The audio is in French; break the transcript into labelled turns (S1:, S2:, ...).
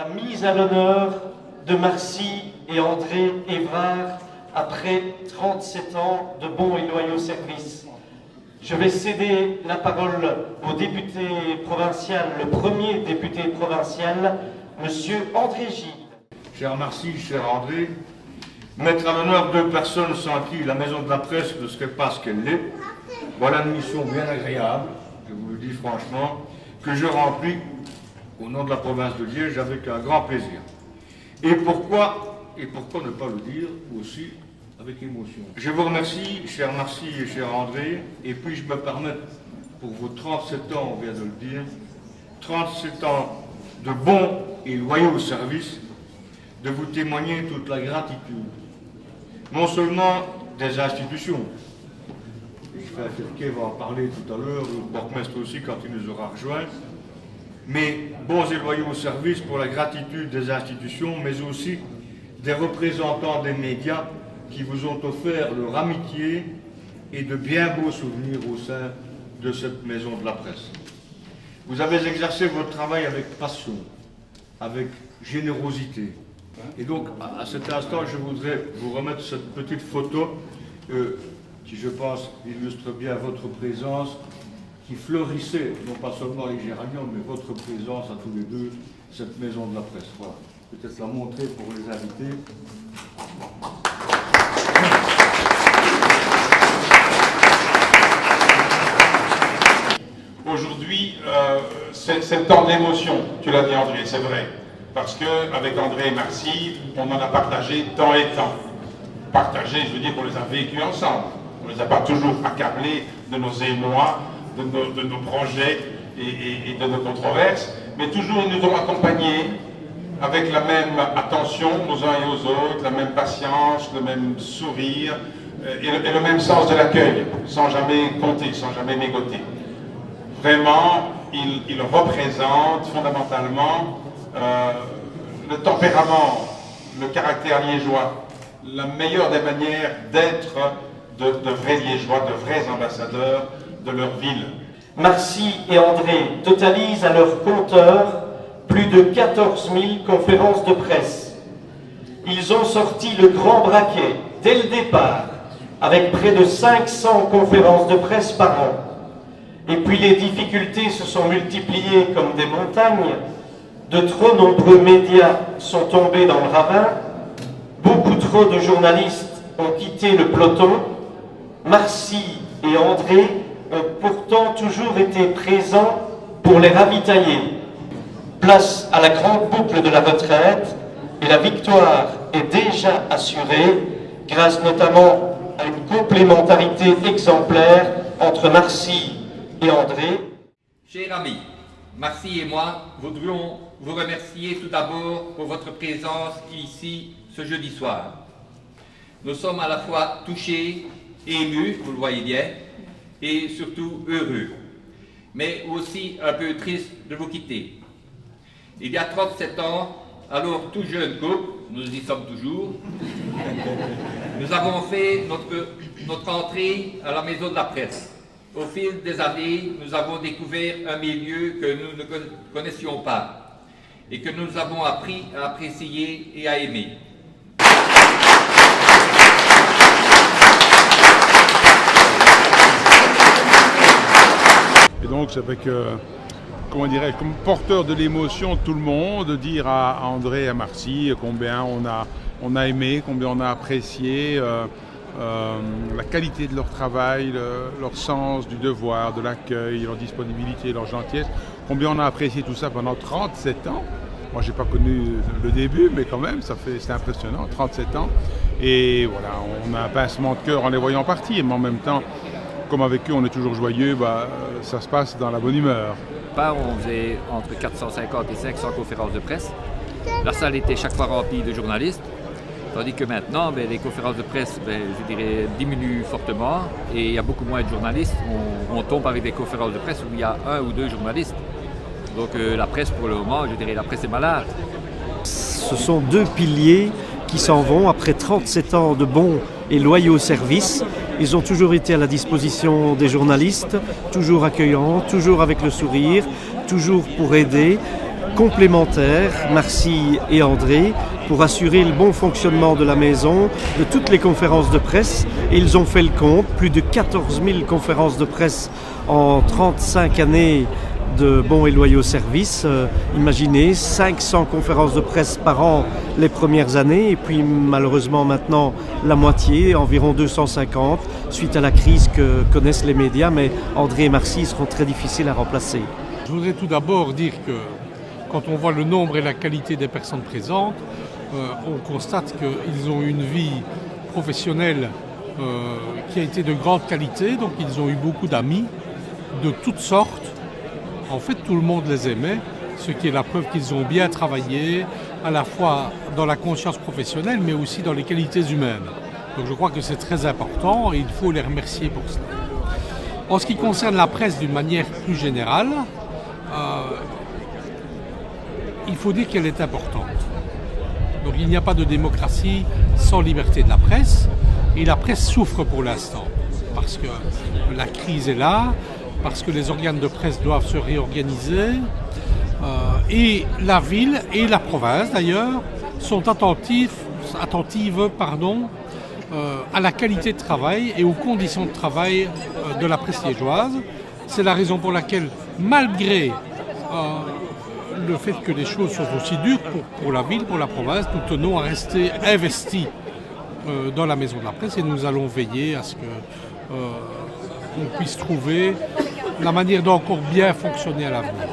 S1: la mise à l'honneur de Marcy et André Évrard après 37 ans de bons et loyaux services. Je vais céder la parole au député provincial, le premier député provincial, Monsieur André Gilles.
S2: Cher Marcy, cher André, mettre à l'honneur deux personnes sans qui la Maison de la Presse ne serait pas ce qu'elle est, voilà une mission bien agréable, je vous le dis franchement, que je remplis au nom de la province de Liège avec un grand plaisir. Et pourquoi ne pas le dire aussi avec émotion. Je vous remercie, cher Marcy et cher André, et puis je me permets, pour vos 37 ans, on vient de le dire, 37 ans de bons et loyaux services, de vous témoigner toute la gratitude, non seulement des institutions, Ferquet va en parler tout à l'heure, le bourgmestre aussi quand il nous aura rejoints, mais bons et loyaux services pour la gratitude des institutions, mais aussi des représentants des médias qui vous ont offert leur amitié et de bien beaux souvenirs au sein de cette maison de la presse. Vous avez exercé votre travail avec passion, avec générosité. Et donc, à cet instant, je voudrais vous remettre cette petite photo qui, je pense, illustre bien votre présence, qui fleurissait, non pas seulement les géraniums, mais votre présence à tous les deux, cette maison de la presse. Voilà. Peut-être la montrer pour les invités.
S3: Aujourd'hui, c'est le temps d'émotion, tu l'as dit André, c'est vrai. Parce qu'avec André et Marcy, on en a partagé temps et temps. Partagé, je veux dire qu'on les a vécus ensemble. On ne les a pas toujours accablés de nos émois, de nos projets et de nos controverses, mais toujours ils nous ont accompagnés avec la même attention aux uns et aux autres, la même patience, le même sourire et le même sens de l'accueil, sans jamais compter, sans jamais mégoter. Vraiment, il représente fondamentalement le tempérament, le caractère liégeois, la meilleure des manières d'être de vrais liégeois, de vrais ambassadeurs de leur ville.
S1: Marcy et André totalisent à leur compteur plus de 14 000 conférences de presse. Ils ont sorti le grand braquet dès le départ, avec près de 500 conférences de presse par an. Et puis les difficultés se sont multipliées comme des montagnes. De trop nombreux médias sont tombés dans le ravin. Beaucoup trop de journalistes ont quitté le peloton. Marcy et André ont pourtant toujours été présents pour les ravitailler. Place à la grande boucle de la retraite et la victoire est déjà assurée grâce notamment à une complémentarité exemplaire entre Marcy et André.
S4: Chers amis, Marcy et moi voudrions vous remercier tout d'abord pour votre présence ici ce jeudi soir. Nous sommes à la fois touchés, émus, vous le voyez bien, et surtout heureux, mais aussi un peu tristes de vous quitter. Il y a 37 ans, alors tout jeune couple, nous y sommes toujours, nous avons fait notre entrée à la Maison de la Presse. Au fil des années, nous avons découvert un milieu que nous ne connaissions pas et que nous avons appris à apprécier et à aimer.
S5: Et donc c'est avec, comment dirais-je, comme porteur de l'émotion de tout le monde, de dire à André et à Marcy combien on a aimé, combien on a apprécié la qualité de leur travail, leur sens du devoir, de l'accueil, leur disponibilité, leur gentillesse, combien on a apprécié tout ça pendant 37 ans. Moi, j'ai pas connu le début, mais quand même, c'est impressionnant, 37 ans. Et voilà, on a un pincement de cœur en les voyant partir, mais en même temps, comme avec eux, on est toujours joyeux, ça se passe dans la bonne humeur.
S6: On faisait entre 450 et 500 conférences de presse. La salle était chaque fois remplie de journalistes. Tandis que maintenant, les conférences de presse, je dirais, diminuent fortement et il y a beaucoup moins de journalistes. On tombe avec des conférences de presse où il y a 1 ou 2 journalistes. Donc la presse, pour le moment, je dirais, la presse est malade.
S7: Ce sont deux piliers qui s'en vont après 37 ans de bons et loyaux services. Ils ont toujours été à la disposition des journalistes, toujours accueillants, toujours avec le sourire, toujours pour aider. complémentaires, Marcy et André, pour assurer le bon fonctionnement de la maison, de toutes les conférences de presse. Et ils ont fait le compte, plus de 14 000 conférences de presse en 35 années de bons et loyaux services. Imaginez, 500 conférences de presse par an les premières années, et puis malheureusement maintenant la moitié, environ 250, suite à la crise que connaissent les médias, mais André et Marcy seront très difficiles à remplacer.
S8: Je voudrais tout d'abord dire que quand on voit le nombre et la qualité des personnes présentes, on constate qu'ils ont une vie professionnelle qui a été de grande qualité, donc ils ont eu beaucoup d'amis de toutes sortes. En fait, tout le monde les aimait, ce qui est la preuve qu'ils ont bien travaillé, à la fois dans la conscience professionnelle, mais aussi dans les qualités humaines. Donc je crois que c'est très important et il faut les remercier pour cela. En ce qui concerne la presse d'une manière plus générale, il faut dire qu'elle est importante. Donc il n'y a pas de démocratie sans liberté de la presse, et la presse souffre pour l'instant, parce que la crise est là, parce que les organes de presse doivent se réorganiser, et la ville et la province d'ailleurs sont attentives à la qualité de travail et aux conditions de travail de la presse liégeoise. C'est la raison pour laquelle, malgré le fait que les choses sont aussi dures pour la ville, pour la province, nous tenons à rester investis dans la maison de la presse, et nous allons veiller à ce qu'on puisse trouver la manière d'encore bien fonctionner à l'avenir.